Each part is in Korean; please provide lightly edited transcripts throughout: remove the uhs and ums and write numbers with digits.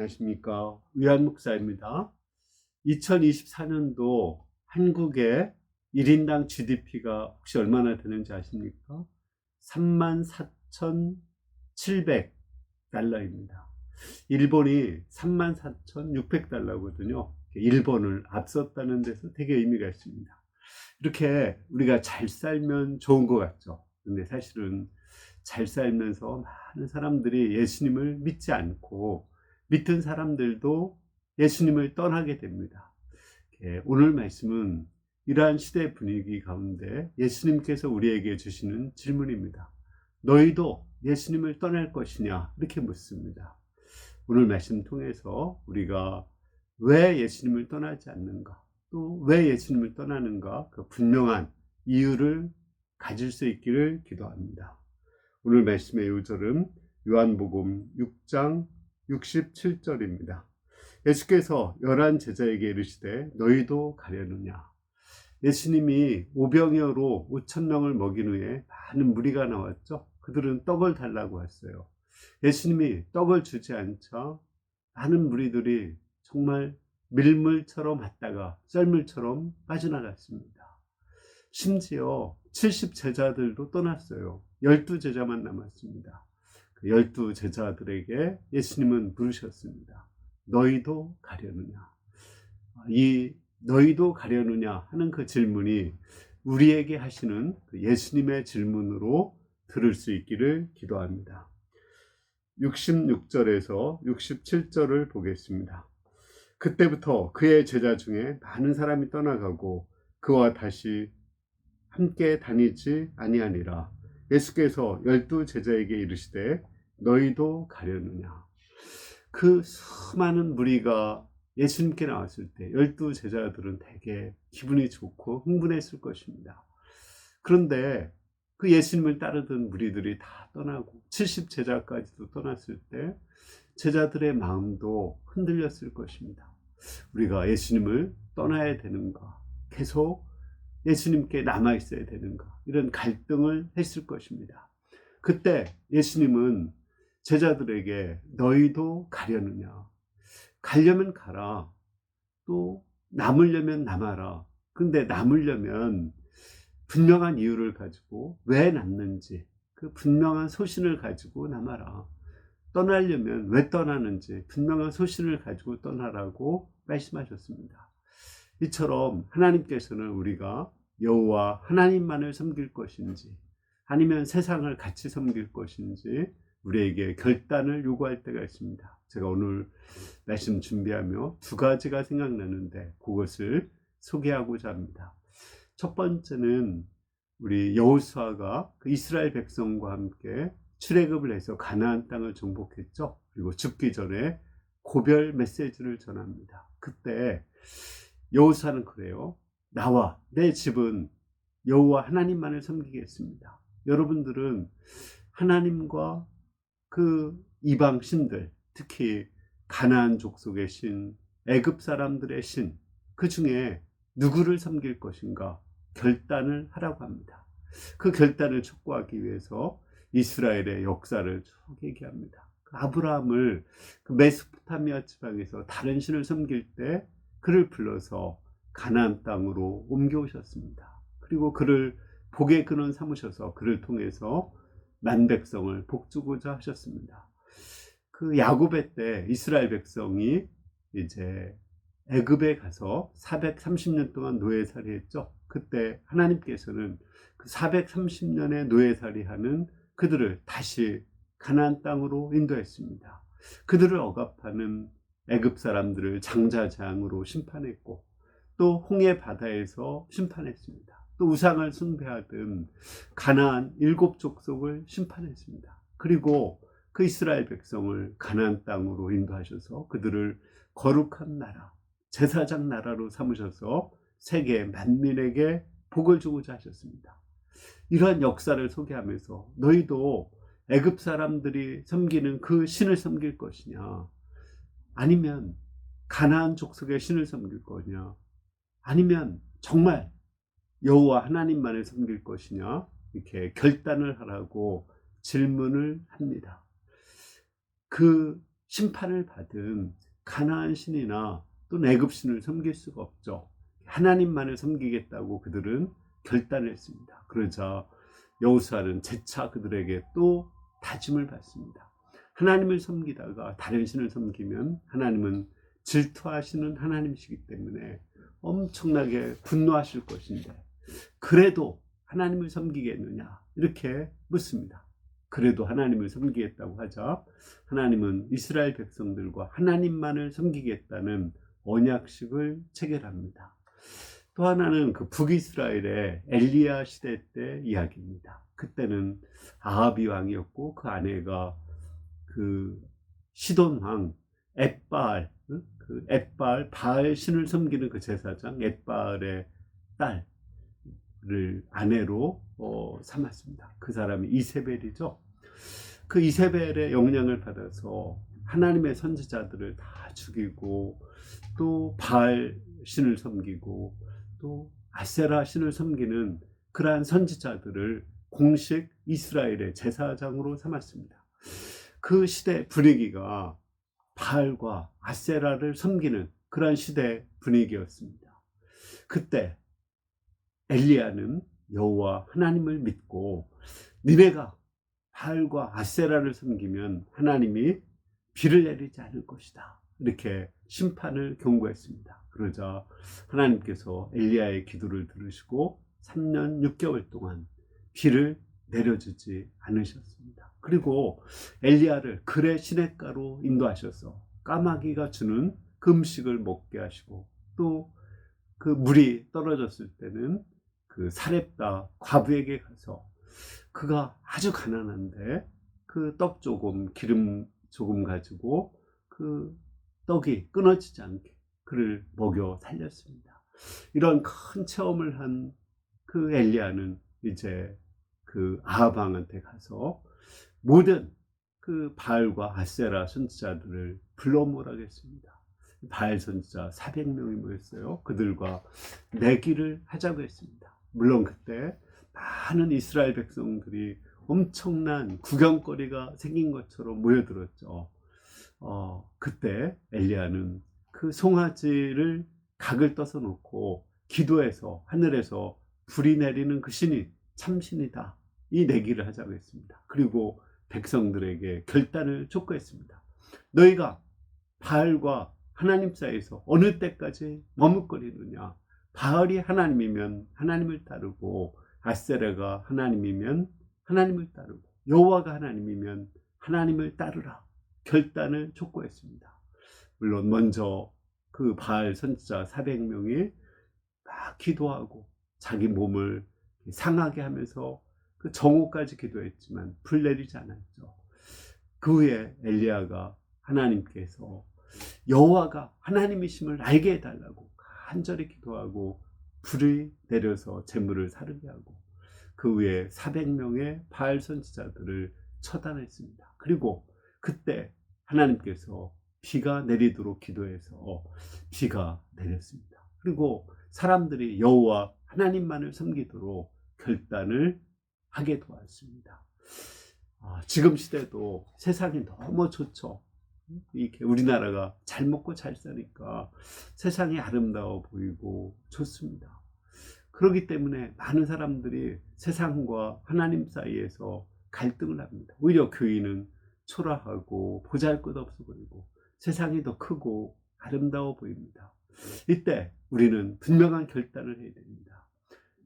안녕하십니까. 위안 목사입니다. 2024년도 한국의 1인당 GDP가 혹시 얼마나 되는지 아십니까? 34,700달러입니다. 일본이 34,600달러거든요. 일본을 앞섰다는 데서 되게 의미가 있습니다. 이렇게 우리가 잘 살면 좋은 것 같죠. 근데 사실은 잘 살면서 많은 사람들이 예수님을 믿지 않고 믿던 사람들도 예수님을 떠나게 됩니다. 오늘 말씀은 이러한 시대 분위기 가운데 예수님께서 우리에게 주시는 질문입니다. 너희도 예수님을 떠날 것이냐? 이렇게 묻습니다. 오늘 말씀 통해서 우리가 왜 예수님을 떠나지 않는가? 또 왜 예수님을 떠나는가? 그 분명한 이유를 가질 수 있기를 기도합니다. 오늘 말씀의 요절은 요한복음 6장 67절입니다. 예수께서 11 제자에게 이르시되 너희도 가려느냐. 예수님이 오병이어로 5,000명을 먹인 후에 많은 무리가 나왔죠. 그들은 떡을 달라고 했어요. 예수님이 떡을 주지 않자 많은 무리들이 정말 밀물처럼 왔다가 썰물처럼 빠져나갔습니다. 심지어 70 제자들도 떠났어요. 12 제자만 남았습니다. 그 12 제자들에게 예수님은 물으셨습니다. 너희도 가려느냐? 이 너희도 가려느냐 하는 그 질문이 우리에게 하시는 그 예수님의 질문으로 들을 수 있기를 기도합니다. 66절에서 67절을 보겠습니다. 그때부터 그의 제자 중에 많은 사람이 떠나가고 그와 다시 함께 다니지 아니하니라. 예수께서 12 제자에게 이르시되 너희도 가려느냐. 그 수많은 무리가 예수님께 나왔을 때 12 제자들은 되게 기분이 좋고 흥분했을 것입니다. 그런데 그 예수님을 따르던 무리들이 다 떠나고 70 제자까지도 떠났을 때 제자들의 마음도 흔들렸을 것입니다. 우리가 예수님을 떠나야 되는가? 계속 예수님께 남아있어야 되는가? 이런 갈등을 했을 것입니다. 그때 예수님은 제자들에게 너희도 가려느냐? 가려면 가라. 또 남으려면 남아라. 근데 남으려면 분명한 이유를 가지고 왜 남는지 그 분명한 소신을 가지고 남아라. 떠나려면 왜 떠나는지 분명한 소신을 가지고 떠나라고 말씀하셨습니다. 이처럼 하나님께서는 우리가 여호와 하나님만을 섬길 것인지 아니면 세상을 같이 섬길 것인지 우리에게 결단을 요구할 때가 있습니다. 제가 오늘 말씀 준비하며 두 가지가 생각나는데 그것을 소개하고자 합니다. 첫 번째는 우리 여호수아가 그 이스라엘 백성과 함께 출애굽을 해서 가나안 땅을 정복했죠. 그리고 죽기 전에 고별 메시지를 전합니다. 그때 여호수아는 그래요. 나와 내 집은 여호와 하나님만을 섬기겠습니다. 여러분들은 하나님과 그 이방 신들, 특히 가나안 족속의 신, 애굽 사람들의 신, 그 중에 누구를 섬길 것인가 결단을 하라고 합니다. 그 결단을 촉구하기 위해서 이스라엘의 역사를 쭉 얘기합니다. 아브라함을 그 메소포타미아 지방에서 다른 신을 섬길 때 그를 불러서 가나안 땅으로 옮겨오셨습니다. 그리고 그를 복의 근원 삼으셔서 그를 통해서 만백성을 복주고자 하셨습니다. 그 야곱의 때 이스라엘 백성이 이제 애굽에 가서 430년 동안 노예살이 했죠. 그때 하나님께서는 그 430년의 노예살이 하는 그들을 다시 가나안 땅으로 인도했습니다. 그들을 억압하는 애굽 사람들을 장자장으로 심판했고 또 홍해 바다에서 심판했습니다. 또 우상을 숭배하던 가나안 7 족속을 심판했습니다. 그리고 그 이스라엘 백성을 가나안 땅으로 인도하셔서 그들을 거룩한 나라, 제사장 나라로 삼으셔서 세계 만민에게 복을 주고자 하셨습니다. 이러한 역사를 소개하면서 너희도 애굽 사람들이 섬기는 그 신을 섬길 것이냐, 아니면 가나안 족속의 신을 섬길 거냐, 아니면 정말 여호와 하나님만을 섬길 것이냐, 이렇게 결단을 하라고 질문을 합니다. 그 심판을 받은 가나안 신이나 또 애굽 신을 섬길 수가 없죠. 하나님만을 섬기겠다고 그들은 결단을 했습니다. 그러자 여호수아는 재차 그들에게 또 다짐을 받습니다. 하나님을 섬기다가 다른 신을 섬기면 하나님은 질투하시는 하나님이시기 때문에 엄청나게 분노하실 것인데 그래도 하나님을 섬기겠느냐 이렇게 묻습니다. 그래도 하나님을 섬기겠다고 하자 하나님은 이스라엘 백성들과 하나님만을 섬기겠다는 언약식을 체결합니다. 또 하나는 그 북이스라엘의 엘리야 시대 때 이야기입니다. 그때는 아합이 왕이었고 그 아내가 그 시돈 왕 엣바알, 그 엣바알 바알 신을 섬기는 그 제사장 엣바알의 딸을 아내로 삼았습니다. 그 사람이 이세벨이죠. 그 이세벨의 영향을 받아서 하나님의 선지자들을 다 죽이고 또 바알 신을 섬기고 또 아세라 신을 섬기는 그러한 선지자들을 공식 이스라엘의 제사장으로 삼았습니다. 그 시대 분위기가 바알과 아세라를 섬기는 그러한 시대 분위기였습니다. 그때 엘리야는 여호와 하나님을 믿고 니네가 바알과 아세라를 섬기면 하나님이 비를 내리지 않을 것이다. 이렇게 심판을 경고했습니다. 그러자 하나님께서 엘리야의 기도를 들으시고 3년 6개월 동안 비를 내려주지 않으셨습니다. 그리고 엘리야를 그레 시냇가로 인도하셔서 까마귀가 주는 그 음식을 먹게 하시고 또 그 물이 떨어졌을 때는 그 사렙다 과부에게 가서 그가 아주 가난한데 그 떡 조금 기름 조금 가지고 그 떡이 끊어지지 않게 그를 먹여 살렸습니다. 이런 큰 체험을 한 그 엘리야는 이제 그 아합 왕한테 가서 모든 그 바알과 아세라 선지자들을 불러 모으라겠습니다. 바알 선지자 400명이 모였어요. 그들과 내기를 하자고 했습니다. 물론 그때 많은 이스라엘 백성들이 엄청난 구경거리가 생긴 것처럼 모여들었죠. 그때 엘리야는 그 송아지를 각을 떠서 놓고 기도해서 하늘에서 불이 내리는 그 신이 참신이다. 이 내기를 하자고 했습니다. 그리고 백성들에게 결단을 촉구했습니다. 너희가 바알과 하나님 사이에서 어느 때까지 머뭇거리느냐. 바알이 하나님이면 하나님을 따르고 아세라가 하나님이면 하나님을 따르고 여호와가 하나님이면 하나님을 따르라. 결단을 촉구했습니다. 물론 먼저 그 바알 선지자 400명이 막 기도하고 자기 몸을 상하게 하면서 그 정오까지 기도했지만 불 내리지 않았죠. 그 후에 엘리야가 하나님께서 여호와가 하나님이심을 알게 해달라고 간절히 기도하고 불이 내려서 재물을 사르게 하고 그 후에 400명의 바알 선지자들을 처단했습니다. 그리고 그때 하나님께서 비가 내리도록 기도해서 비가 내렸습니다. 그리고 사람들이 여호와 하나님만을 섬기도록 결단을 하게 도왔습니다. 지금 시대도 세상이 너무 좋죠. 이렇게 우리나라가 잘 먹고 잘 사니까 세상이 아름다워 보이고 좋습니다. 그렇기 때문에 많은 사람들이 세상과 하나님 사이에서 갈등을 합니다. 오히려 교회는 초라하고 보잘것없어 보이고 세상이 더 크고 아름다워 보입니다. 이때 우리는 분명한 결단을 해야 됩니다.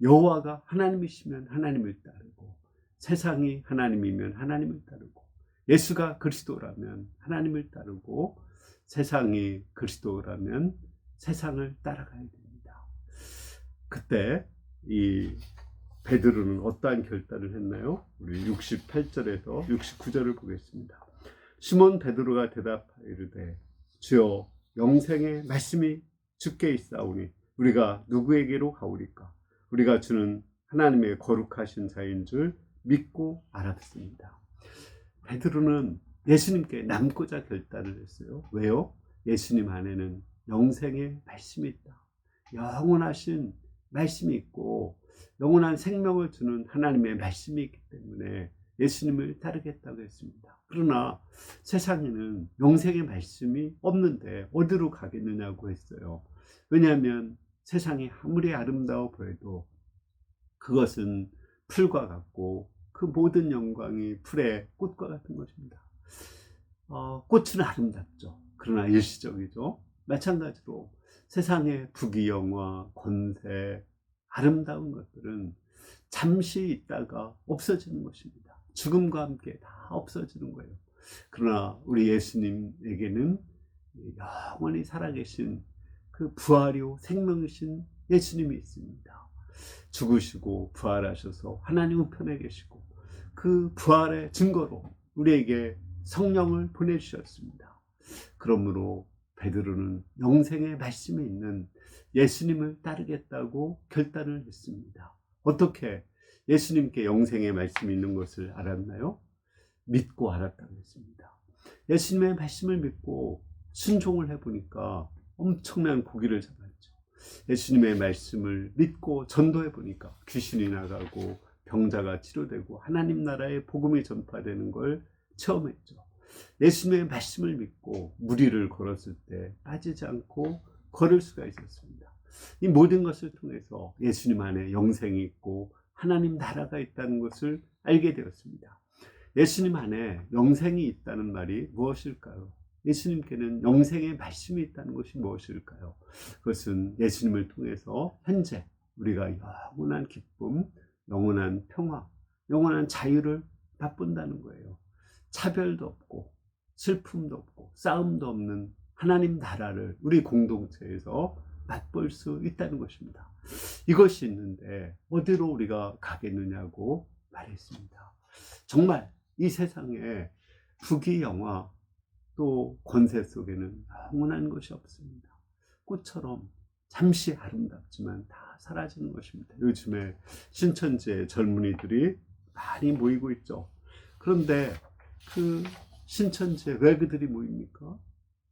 여호와가 하나님이시면 하나님을 따르고 세상이 하나님이면 하나님을 따르고 예수가 그리스도라면 하나님을 따르고 세상이 그리스도라면 세상을 따라가야 됩니다. 그때 이 베드로는 어떠한 결단을 했나요? 우리 68절에서 69절을 보겠습니다. 시몬 베드로가 대답하여 이르되 주여 영생의 말씀이 주께 있사오니 우리가 누구에게로 가오리까? 우리가 주는 하나님의 거룩하신 자인 줄 믿고 알았습니다. 베드로는 예수님께 남고자 결단을 했어요. 왜요? 예수님 안에는 영생의 말씀이 있다. 영원하신 말씀이 있고 영원한 생명을 주는 하나님의 말씀이 있기 때문에 예수님을 따르겠다고 했습니다. 그러나 세상에는 영생의 말씀이 없는데 어디로 가겠느냐고 했어요. 왜냐하면 세상이 아무리 아름다워 보여도 그것은 풀과 같고 그 모든 영광이 풀의 꽃과 같은 것입니다. 꽃은 아름답죠. 그러나 일시적이죠. 마찬가지로 세상의 부귀영화, 권세, 아름다운 것들은 잠시 있다가 없어지는 것입니다. 죽음과 함께 다 없어지는 거예요. 그러나 우리 예수님에게는 영원히 살아계신 그 부활이요 생명이신 예수님이 있습니다. 죽으시고 부활하셔서 하나님 우편에 계시고 그 부활의 증거로 우리에게 성령을 보내주셨습니다. 그러므로 베드로는 영생의 말씀에 있는 예수님을 따르겠다고 결단을 했습니다. 어떻게 예수님께 영생의 말씀이 있는 것을 알았나요? 믿고 알았다고 했습니다. 예수님의 말씀을 믿고 순종을 해보니까 엄청난 고기를 잡았죠. 예수님의 말씀을 믿고 전도해 보니까 귀신이 나가고 병자가 치료되고 하나님 나라의 복음이 전파되는 걸 체험했죠. 예수님의 말씀을 믿고 무리를 걸었을 때 빠지지 않고 걸을 수가 있었습니다. 이 모든 것을 통해서 예수님 안에 영생이 있고 하나님 나라가 있다는 것을 알게 되었습니다. 예수님 안에 영생이 있다는 말이 무엇일까요? 예수님께는 영생의 말씀이 있다는 것이 무엇일까요? 그것은 예수님을 통해서 현재 우리가 영원한 기쁨, 영원한 평화, 영원한 자유를 맛본다는 거예요. 차별도 없고 슬픔도 없고 싸움도 없는 하나님 나라를 우리 공동체에서 맛볼 수 있다는 것입니다. 이것이 있는데 어디로 우리가 가겠느냐고 말했습니다. 정말 이 세상에 부귀영화 또 권세 속에는 영원한 것이 없습니다. 꽃처럼 잠시 아름답지만 다 사라지는 것입니다. 요즘에 신천지에 젊은이들이 많이 모이고 있죠. 그런데 그 신천지에 왜 그들이 모입니까?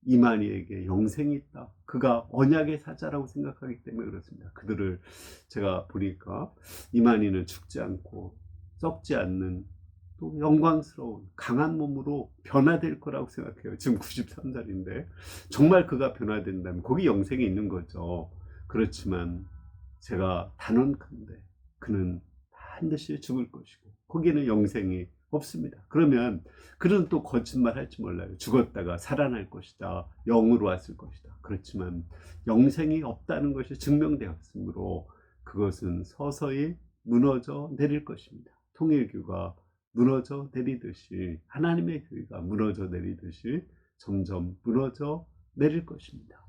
이만희에게 영생이 있다. 그가 언약의 사자라고 생각하기 때문에 그렇습니다. 그들을 제가 보니까 이만희는 죽지 않고 썩지 않는 또 영광스러운 강한 몸으로 변화될 거라고 생각해요. 지금 93살인데 정말 그가 변화된다면 거기 영생이 있는 거죠. 그렇지만 제가 단언컨대 그는 반드시 죽을 것이고 거기는 영생이 없습니다. 그러면 그는 또 거짓말 할지 몰라요. 죽었다가 살아날 것이다. 영으로 왔을 것이다. 그렇지만 영생이 없다는 것이 증명되었으므로 그것은 서서히 무너져 내릴 것입니다. 통일교가 무너져 내리듯이 하나님의 교회가 무너져 내리듯이 점점 무너져 내릴 것입니다.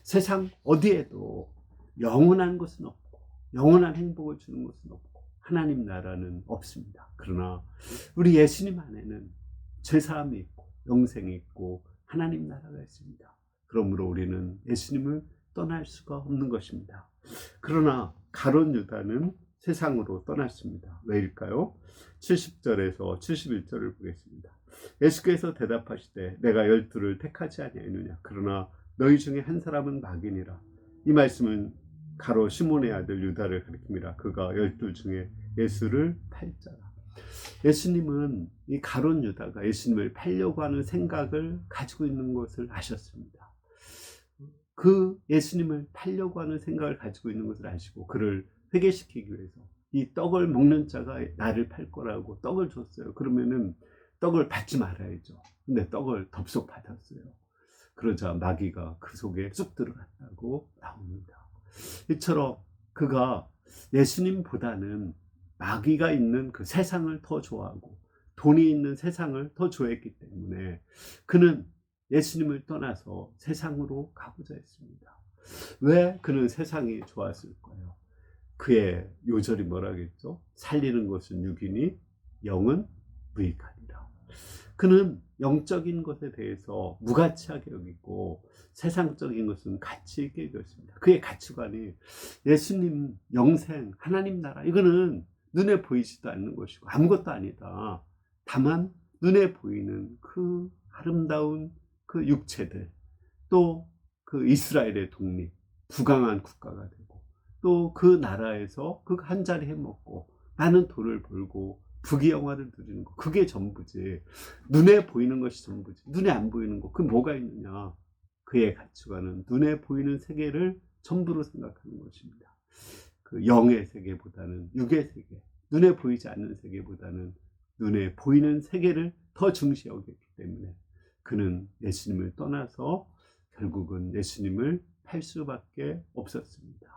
세상 어디에도 영원한 것은 없고 영원한 행복을 주는 것은 없고 하나님 나라는 없습니다. 그러나 우리 예수님 안에는 죄사함이 있고 영생이 있고 하나님 나라가 있습니다. 그러므로 우리는 예수님을 떠날 수가 없는 것입니다. 그러나 가룟 유다는 세상으로 떠났습니다. 왜일까요? 70절에서 71절을 보겠습니다. 예수께서 대답하시되 내가 12를 택하지 아니하느냐 그러나 너희 중에 한 사람은 마귀니라. 이 말씀은 가로 시몬의 아들 유다를 가리킵니다. 그가 12 중에 예수를 팔자라. 예수님은 이 가룟 유다가 예수님을 팔려고 하는 생각을 가지고 있는 것을 아셨습니다. 그 예수님을 팔려고 하는 생각을 가지고 있는 것을 아시고 그를 회개시키기 위해서 이 떡을 먹는 자가 나를 팔 거라고 떡을 줬어요. 그러면은 떡을 받지 말아야죠. 근데 떡을 덥석 받았어요. 그러자 마귀가 그 속에 쑥 들어갔다고 나옵니다. 이처럼 그가 예수님보다는 마귀가 있는 그 세상을 더 좋아하고 돈이 있는 세상을 더 좋아했기 때문에 그는 예수님을 떠나서 세상으로 가고자 했습니다. 왜 그는 세상이 좋았을까요? 그의 요절이 뭐라겠죠? 살리는 것은 육이니 영은 무익하니라. 그는 영적인 것에 대해서 무가치하게 여기고 세상적인 것은 가치 있게 여겼습니다. 그의 가치관이 예수님, 영생, 하나님 나라 이거는 눈에 보이지도 않는 것이고 아무것도 아니다. 다만 눈에 보이는 그 아름다운 그 육체들 또 그 이스라엘의 독립, 부강한 국가가 되고 또 그 나라에서 그 한 자리 해먹고 많은 돈을 벌고 부귀영화를 누리는 거, 그게 전부지. 눈에 보이는 것이 전부지. 눈에 안 보이는 거, 그게 뭐가 있느냐. 그의 가치관은 눈에 보이는 세계를 전부로 생각하는 것입니다. 그 영의 세계보다는 육의 세계, 눈에 보이지 않는 세계보다는 눈에 보이는 세계를 더 중시 여겼기 때문에 그는 예수님을 떠나서 결국은 예수님을 팔 수밖에 없었습니다.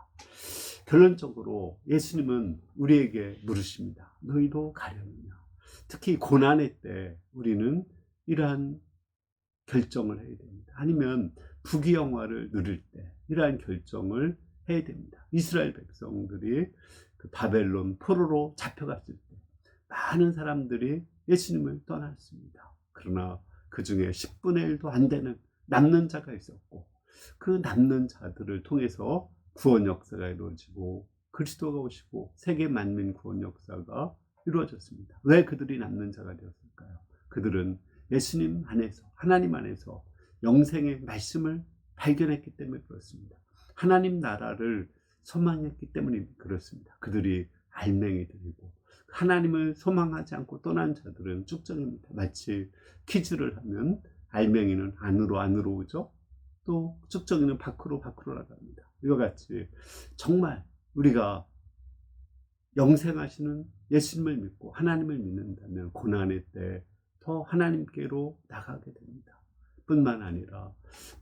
결론적으로 예수님은 우리에게 물으십니다. 너희도 가려느냐? 특히 고난의 때 우리는 이러한 결정을 해야 됩니다. 아니면 부귀영화를 누릴 때 이러한 결정을 해야 됩니다. 이스라엘 백성들이 그 바벨론 포로로 잡혀갔을 때 많은 사람들이 예수님을 떠났습니다. 그러나 그 중에 10분의 1도 안 되는 남는 자가 있었고, 그 남는 자들을 통해서 구원 역사가 이루어지고 그리스도가 오시고 세계 만민 구원 역사가 이루어졌습니다. 왜 그들이 남는 자가 되었을까요? 그들은 예수님 안에서, 하나님 안에서 영생의 말씀을 발견했기 때문에 그렇습니다. 하나님 나라를 소망했기 때문에 그렇습니다. 그들이 알맹이들이고, 하나님을 소망하지 않고 떠난 자들은 쭉정입니다. 마치 퀴즈를 하면 알맹이는 안으로 오죠. 또 쭉정이는 밖으로 나갑니다. 이와 같이 정말 우리가 영생하시는 예수님을 믿고 하나님을 믿는다면 고난의 때 더 하나님께로 나가게 됩니다. 뿐만 아니라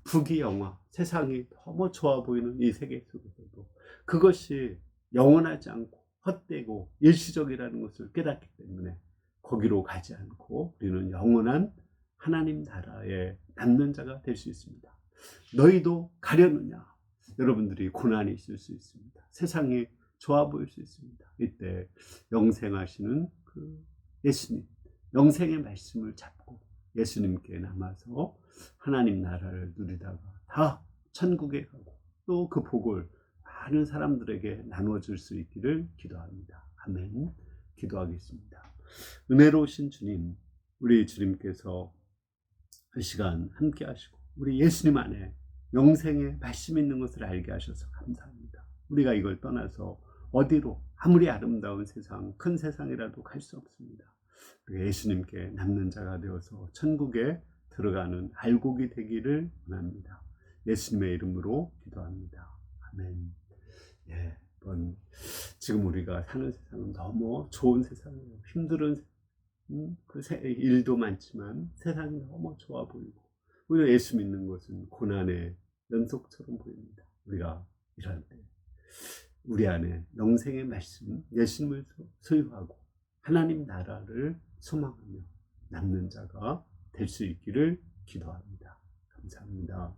부귀영화, 세상이 너무 좋아 보이는 이 세계 속에서도 그것이 영원하지 않고 헛되고 일시적이라는 것을 깨닫기 때문에 거기로 가지 않고 우리는 영원한 하나님 나라에 남는 자가 될 수 있습니다. 너희도 가려느냐? 여러분들이 고난이 있을 수 있습니다. 세상이 좋아 보일 수 있습니다. 이때 영생하시는 그 예수님, 영생의 말씀을 잡고 예수님께 남아서 하나님 나라를 누리다가 다 천국에 가고 또 그 복을 많은 사람들에게 나눠줄 수 있기를 기도합니다. 아멘. 기도하겠습니다. 은혜로우신 주님, 우리 주님께서 이 시간 함께 하시고 우리 예수님 안에 영생의 말씀 있는 것을 알게 하셔서 감사합니다. 우리가 이걸 떠나서 어디로, 아무리 아름다운 세상, 큰 세상이라도 갈 수 없습니다. 예수님께 남는 자가 되어서 천국에 들어가는 알곡이 되기를 원합니다. 예수님의 이름으로 기도합니다. 아멘. 예, 지금 우리가 사는 세상은 너무 좋은 세상이에요. 힘든 일도 많지만 세상이 너무 좋아 보이고 오히려 예수 믿는 것은 고난의 연속처럼 보입니다. 우리가 이럴 때 우리 안에 영생의 말씀, 예수님을 소유하고 하나님 나라를 소망하며 남는 자가 될 수 있기를 기도합니다. 감사합니다.